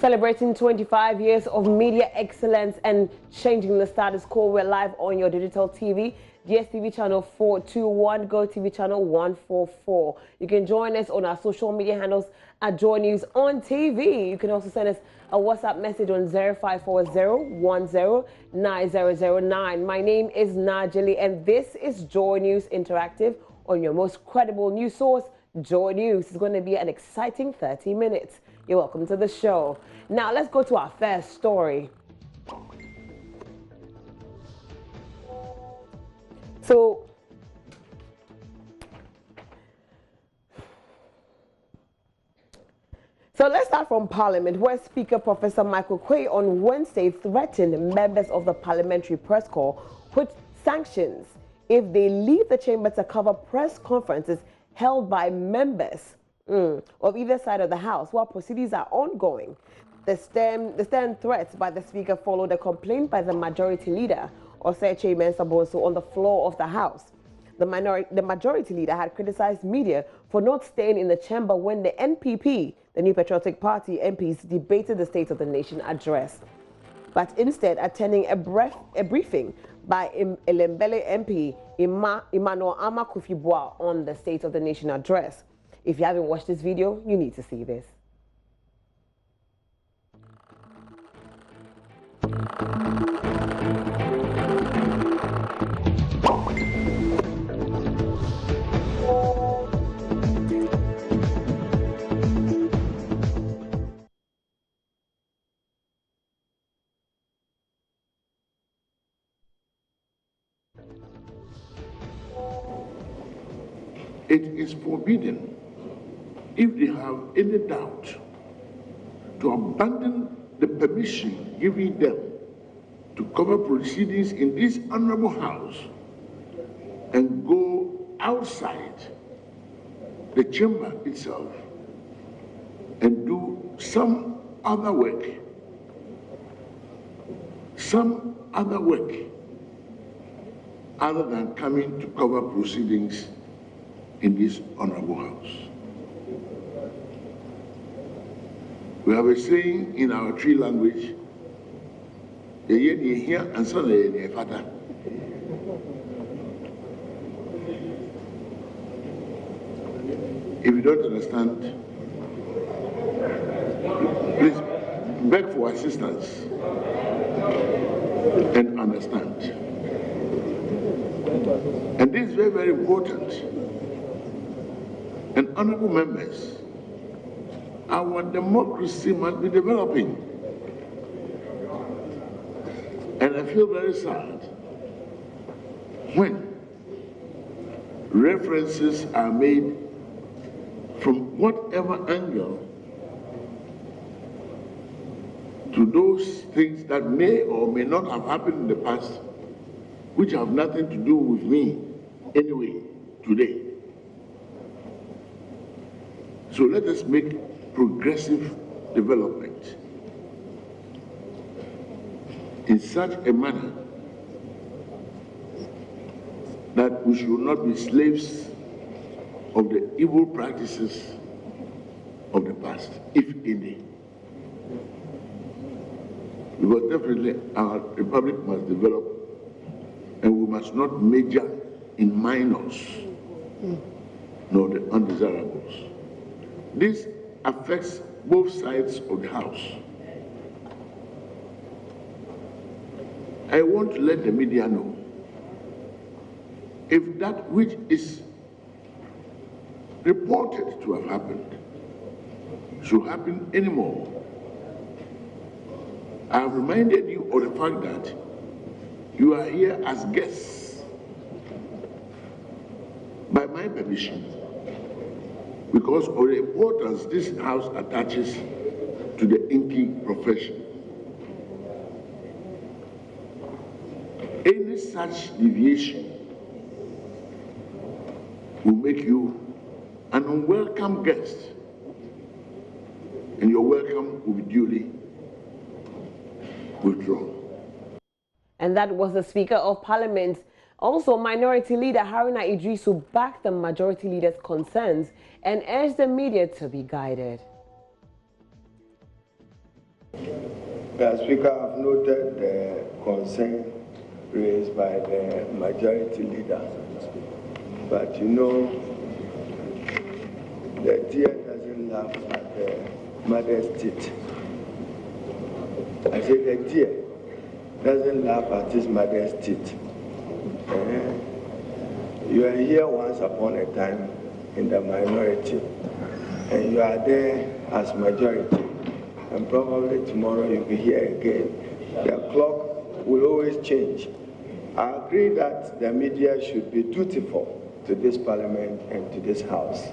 Celebrating 25 years of media excellence and changing the status quo. We're live on your digital TV, DSTV channel 421, Go TV channel 144. You can join us on our social media handles at JoyNews on TV. You can also send us a WhatsApp message on 0540109009. My name is Najili, and this is JoyNews Interactive on your most credible news source, JoyNews. It's going to be an exciting 30 minutes. You're welcome to the show. Now, let's go to our first story. So let's start from Parliament, where Speaker Professor Michael Quay on Wednesday threatened members of the Parliamentary Press Corps with sanctions if they leave the chamber to cover press conferences held by members of either side of the House while proceedings are ongoing. The stern threats by the Speaker followed a complaint by the Majority Leader, Oseche Mensah-Bonsu, on the floor of the House. The Majority Leader had criticized media for not staying in the chamber when the NPP, the New Patriotic Party MPs, debated the State of the Nation address, but instead attending a briefing by Elembele MP Emmanuel Amakufibua on the State of the Nation address. If you haven't watched this video, you need to see this. It is forbidden, if they have any doubt, to abandon the permission given them to cover proceedings in this honorable House and go outside the chamber itself and do some other work other than coming to cover proceedings in this honorable House. We have a saying in our Tree language, if you don't understand, please beg for assistance and understand. And this is very, very important. And honorable members, our democracy must be developing. And I feel very sad when references are made from whatever angle to those things that may or may not have happened in the past, which have nothing to do with me anyway today. So let us make progressive development in such a manner that we should not be slaves of the evil practices of the past, if any. Because definitely our republic must develop, and we must not major in minors, nor the undesirables. This affects both sides of the House. I want to let the media know, if that which is reported to have happened should happen anymore, I have reminded you of the fact that you are here as guests by my permission, because of the importance this House attaches to the inky profession. Any such deviation will make you an unwelcome guest, and your welcome will be duly withdrawn. And that was the Speaker of Parliament. Also, Minority Leader Haruna Idrisu backed the Majority Leader's concerns and urged the media to be guided. Speaker, I've noted the concern raised by the majority leader. But you know, the deer doesn't laugh at the mother's teeth. I say the deer doesn't laugh at his mother's teeth. You are here once upon a time in the minority, and you are there as majority, and probably tomorrow you'll be here again. The clock will always change. I agree that the media should be dutiful to this parliament and to this house,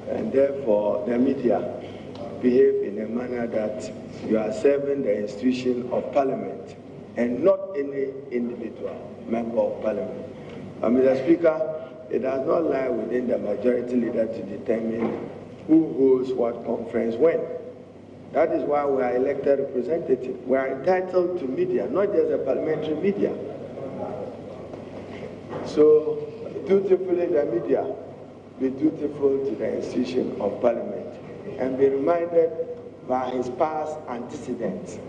and therefore the media behave in a manner that you are serving the institution of parliament and not any individual member of parliament. Mr. Speaker, it does not lie within the majority leader to determine who holds what conference when. That is why we are elected representatives. We are entitled to media, not just the parliamentary media. So, dutifully the media, be dutiful to the institution of parliament and be reminded by his past antecedents.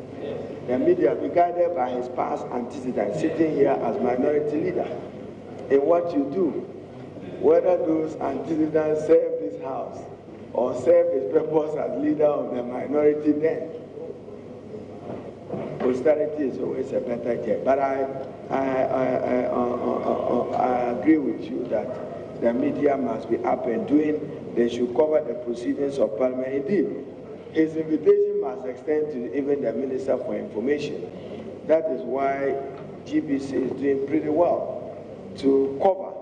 The media be guided by his past antecedents, sitting here as minority leader. In what you do, whether those antecedents serve this house or serve his purpose as leader of the minority, then posterity is always a better care. But I agree with you that the media must be up and doing. They should cover the proceedings of Parliament. Indeed, his invitation must extend to even the Minister for Information. That is why GBC is doing pretty well to cover,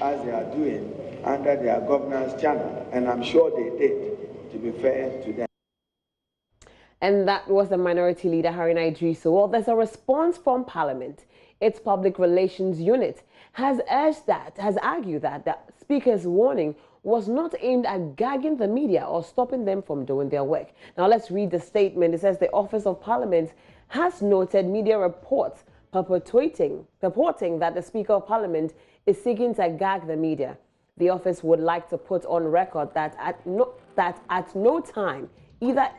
as they are doing, under their governance channel. And I'm sure they did, to be fair to them. And that was the minority leader, Haruna Idrisu. Well, there's a response from Parliament. Its public relations unit has argued that the Speaker's warning was not aimed at gagging the media or stopping them from doing their work. Now, let's read the statement. It says the Office of Parliament has noted media reports purporting that the Speaker of Parliament is seeking to gag the media. The office would like to put on record that at no time, either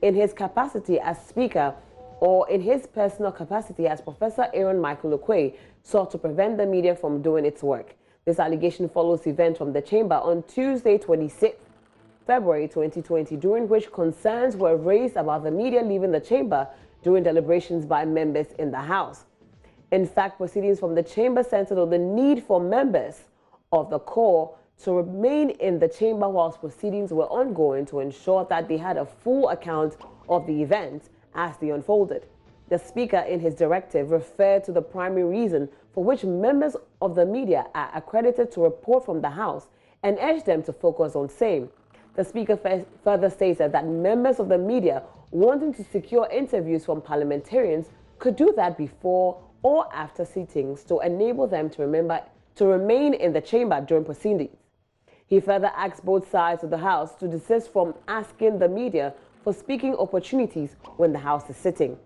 in his capacity as Speaker or in his personal capacity as Professor Aaron Michael Okoye, sought to prevent the media from doing its work. This allegation follows events from the chamber on Tuesday, 26 February 2020, during which concerns were raised about the media leaving the chamber during deliberations by members in the House. In fact, proceedings from the chamber centered on the need for members of the core to remain in the chamber whilst proceedings were ongoing to ensure that they had a full account of the events as they unfolded. The Speaker, in his directive, referred to the primary reason for which members of the media are accredited to report from the House and urged them to focus on same. The Speaker further stated that members of the media wanting to secure interviews from parliamentarians could do that before or after sittings to enable them to remain in the chamber during proceedings. He further asked both sides of the House to desist from asking the media for speaking opportunities when the House is sitting.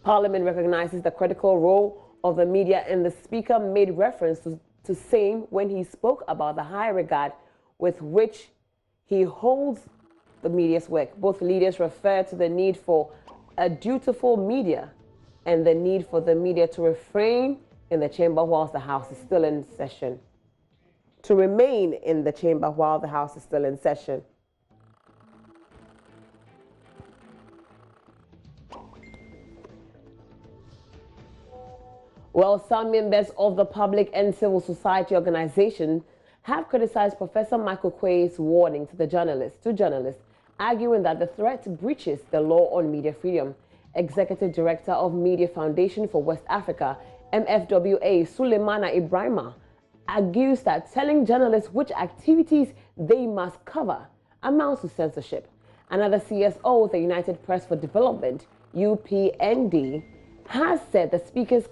Parliament recognizes the critical role of the media, and the Speaker made reference to same when he spoke about the high regard with which he holds the media's work. Both leaders referred to the need for a dutiful media and the need for the media to refrain in the chamber whilst the House is still in session. To remain in the chamber while the House is still in session. Well, some members of the public and civil society organization have criticized Professor Michael Okoye's warning to journalists, arguing that the threat breaches the law on media freedom. Executive Director of Media Foundation for West Africa, MFWA, Suleimana Ibrahima, argues that telling journalists which activities they must cover amounts to censorship. Another CSO, the United Press for Development, UPND, has said the Speaker's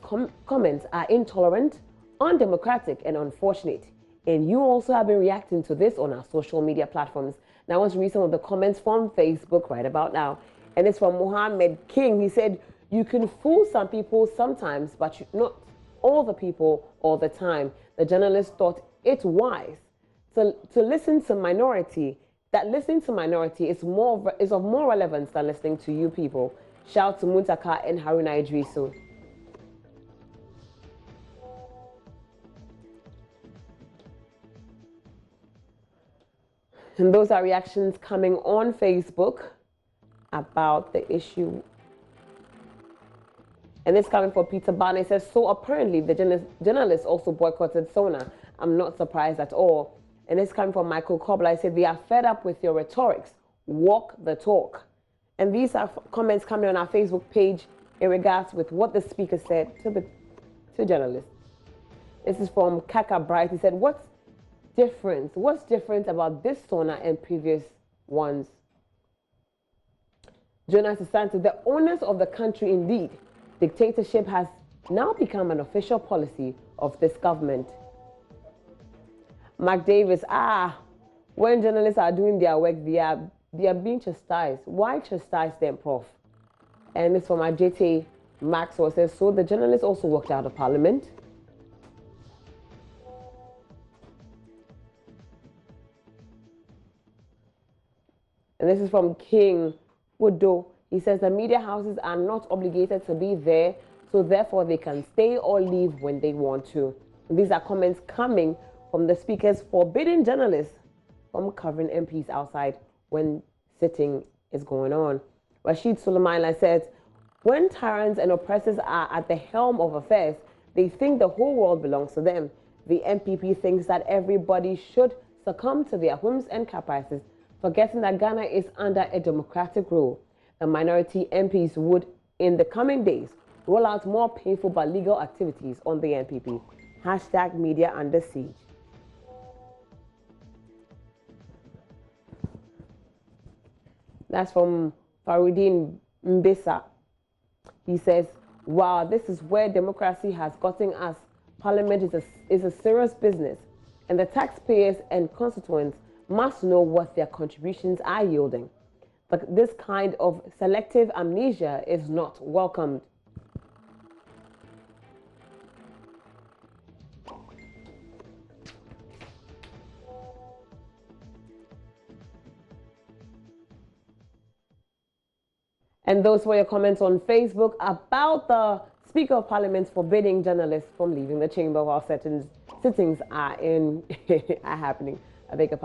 comments are intolerant, undemocratic, and unfortunate. And you also have been reacting to this on our social media platforms. Now, let's read some of the comments from Facebook right about now. And it's from Mohammed King. He said, you can fool some people sometimes, but not all the people all the time. The journalist thought it wise to listen to minority that listening to minority is of more relevance than listening to you people. Shout to Muntaka and Haruna Idrisu. And those are reactions coming on Facebook about the issue. And this coming from Peter Barney says, so apparently the journalists also boycotted Sona. I'm not surprised at all. And this coming from Michael Cobbler. I said, they are fed up with your rhetorics. Walk the talk. And these are comments coming on our Facebook page in regards with what the speaker said to journalists. This is from Kaka Bright. He said, what's different about this Sona and previous ones? Jonas Asante, the owners of the country indeed. Dictatorship has now become an official policy of this government. Mark Davis, when journalists are doing their work, they are being chastised. Why chastise them, Prof? And this from Ajete Maxwell says, so the journalists also walked out of Parliament. And this is from King Wooddo. He says the media houses are not obligated to be there, so therefore they can stay or leave when they want to. And these are comments coming from the speakers forbidding journalists from covering MPs outside when sitting is going on. Rashid Sulaiman says, when tyrants and oppressors are at the helm of affairs, they think the whole world belongs to them. The MPP thinks that everybody should succumb to their whims and caprices, forgetting that Ghana is under a democratic rule. The minority MPs would, in the coming days, roll out more painful but legal activities on the NPP. Hashtag media under siege. That's from Faridin Mbisa. He says, wow, this is where democracy has gotten us. Parliament is a serious business, and the taxpayers and constituents must know what their contributions are yielding. But this kind of selective amnesia is not welcomed. And those were your comments on Facebook about the Speaker of Parliament forbidding journalists from leaving the chamber while sittings are happening. I beg your pardon.